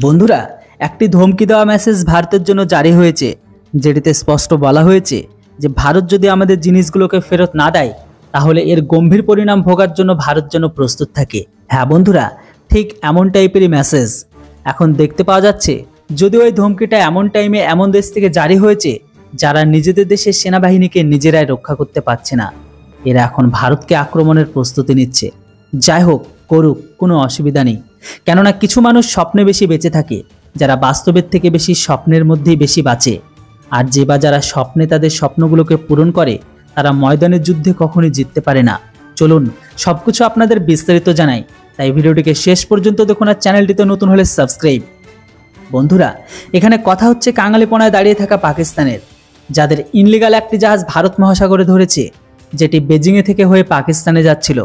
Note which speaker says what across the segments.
Speaker 1: বন্ধুরা, একটি ধমকি দেওয়া মেসেজ ভারতের জন্য জারি হয়েছে, যেটিতে স্পষ্ট বলা হয়েছে যে ভারত যদি আমাদের জিনিসগুলোকে ফেরত না দেয় তাহলে এর গম্ভীর পরিণাম ভোগার জন্য ভারত যেন প্রস্তুত থাকে। হ্যাঁ বন্ধুরা, ঠিক এমন টাইপেরই মেসেজ এখন দেখতে পাওয়া যাচ্ছে। যদিও এই ধমকিটা এমন টাইমে এমন দেশ থেকে জারি হয়েছে যারা নিজেদের দেশের সেনাবাহিনীকে নিজেরাই রক্ষা করতে পারছে না, এরা এখন ভারতকে আক্রমণের প্রস্তুতি নিচ্ছে। যাই হোক, করুক, কোনো অসুবিধা নেই। কেননা কিছু মানুষ স্বপ্নে বেশি বেঁচে থাকে, যারা বাস্তবের থেকে বেশি স্বপ্নের মধ্যেই বেশি বাঁচে। আর যে বা যারা স্বপ্নে তাদের স্বপ্নগুলোকে পূরণ করে তারা ময়দানের যুদ্ধে কখনোই জিততে পারে না। চলুন সবকিছু আপনাদের বিস্তারিত জানাই, তাই ভিডিওটিকে শেষ পর্যন্ত দেখুন আর চ্যানেলটিতে নতুন হলে সাবস্ক্রাইব। বন্ধুরা, এখানে কথা হচ্ছে কাঙালিপনায় দাঁড়িয়ে থাকা পাকিস্তানের, যাদের ইনলিগাল একটি জাহাজ ভারত মহাসাগরে ধরেছে, যেটি বেজিংয়ে থেকে হয়ে পাকিস্তানে যাচ্ছিল।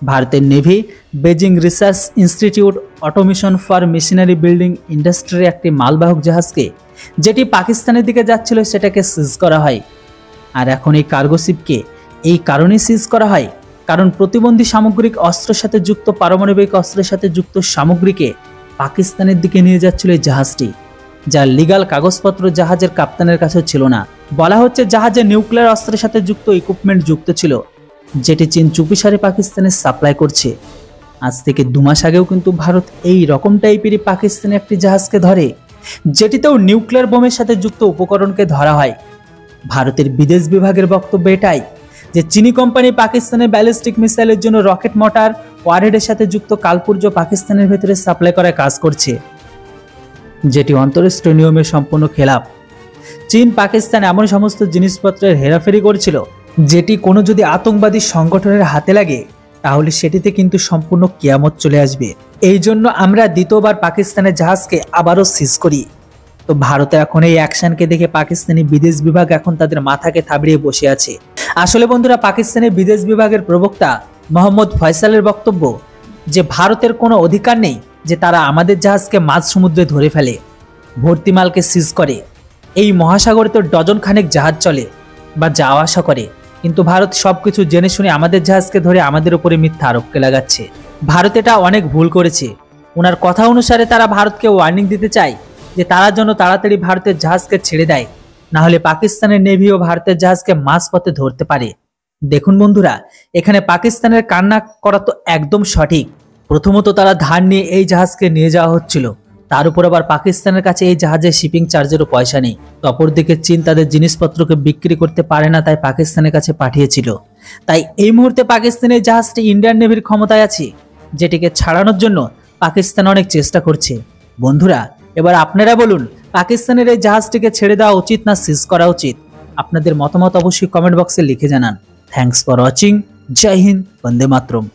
Speaker 1: ভারতের navy Beijing research institute automation for machinery building ইন্ডাস্ট্রির একটি মালবাহক জাহাজকে, যেটি পাকিস্তানের দিকে যাচ্ছিল, সেটাকে সিজ করা হয়। আর এখন এই কার্গো শিপকে এই কারণেই সিজ করা হয় কারণ প্রতিবন্ধী সামগ্রিক অস্ত্রের সাথে যুক্ত পারমাণবিক অস্ত্রের সাথে যুক্ত সামগ্রীকে পাকিস্তানের দিকে নিয়ে যাচ্ছিল এই জাহাজটি, যার লিগাল কাগজপত্র জাহাজের কাপ্তানের কাছেও ছিল না। বলা হচ্ছে জাহাজে নিউক্লিয়ার অস্ত্রের সাথে যুক্ত ইকুইপমেন্ট যুক্ত ছিল, যেটি চীন চুপিসারে পাকিস্তানে সাপ্লাই করছে। আজ থেকে 2 মাস আগেও কিন্তু ভারত এই রকম টাইপেরই পাকিস্তানে একটি জাহাজকে ধরে, যেটিতেও নিউক্লিয়ার বোমের সাথে যুক্ত উপকরণকে ধরা হয়। ভারতের বিদেশ বিভাগের বক্তব্য এটাই যে চীনি কোম্পানি পাকিস্তানের ব্যালিস্টিক মিসাইলের জন্য রকেট মোটর ওয়ারহেডের সাথে যুক্ত কালপুর্জ পাকিস্তানের ভেতরে সাপ্লাই করার কাজ করছে, যেটি আন্তঃরাষ্ট্রীয় নিয়মের সম্পূর্ণ খেলাপ। চীন পাকিস্তান এমন সমস্ত জিনিসপত্রের হেরাফেরি করছিল, যেটি কোনো যদি আতঙ্কবাদী সংগঠনের হাতে লাগে তাহলে সেটিতে কিন্তু সম্পূর্ণ কিয়ামত চলে আসবে। এই জন্য আমরা দ্বিতীয়বার পাকিস্তানের জাহাজকে আবারও সিজ করি। তো ভারতের এখন এই অ্যাকশনকে দেখে পাকিস্তানি বিদেশ বিভাগ এখন তাদের মাথাকে থাবড়িয়ে বসে আছে। আসলে বন্ধুরা, পাকিস্তানের বিদেশ বিভাগের প্রবক্তা মোহাম্মদ ফয়সালের বক্তব্য যে ভারতের কোনো অধিকার নেই যে তারা আমাদের জাহাজকে মাঝ সমুদ্রে ধরে ফেলে, ভর্তি মালকে সিজ করে। এই মহাসাগরে তো ডজন খানেক জাহাজ চলে বা যাওয়া আসা করে, কিন্তু ভারত সবকিছু জেনে শুনে আমাদের জাহাজকে ধরে আমাদের উপরে মিথ্যা আরোপকে লাগাচ্ছে। ভারত এটা অনেক ভুল করেছে। ওনার কথা অনুসারে তারা ভারতকে ওয়ার্নিং দিতে চায় যে তারা যেন তাড়াতাড়ি ভারতের জাহাজকে ছেড়ে দেয়, না হলে পাকিস্তানের নেভিও ভারতের জাহাজকে মাঝপথে ধরতে পারে। দেখুন বন্ধুরা, এখানে পাকিস্তানের কান্না করা তো একদম সঠিক। প্রথমত তারা ধার নিয়ে এই জাহাজকে নিয়ে যাওয়া হচ্ছিল, তার উপর আবার পাকিস্তানের কাছে এই জাহাজের শিপিং চার্জেরও পয়সা নেই। অপরদিকে চীন তাদের জিনিসপত্রকে বিক্রি করতে পারে না, তাই পাকিস্তানের কাছে পাঠিয়েছিল। তাই এই মুহূর্তে পাকিস্তানের জাহাজটি ইন্ডিয়ান নেভির ক্ষমতায় আছে, যেটিকে ছাড়ানোর জন্য পাকিস্তান অনেক চেষ্টা করছে। বন্ধুরা, এবার আপনারা বলুন, পাকিস্তানের এই জাহাজটিকে ছেড়ে দেওয়া উচিত না সিজ করা উচিত? আপনাদের মতামত অবশ্যই কমেন্ট বক্সে লিখে জানান। Thanks for watching. জয় হিন্দ, বন্দে মাতরম।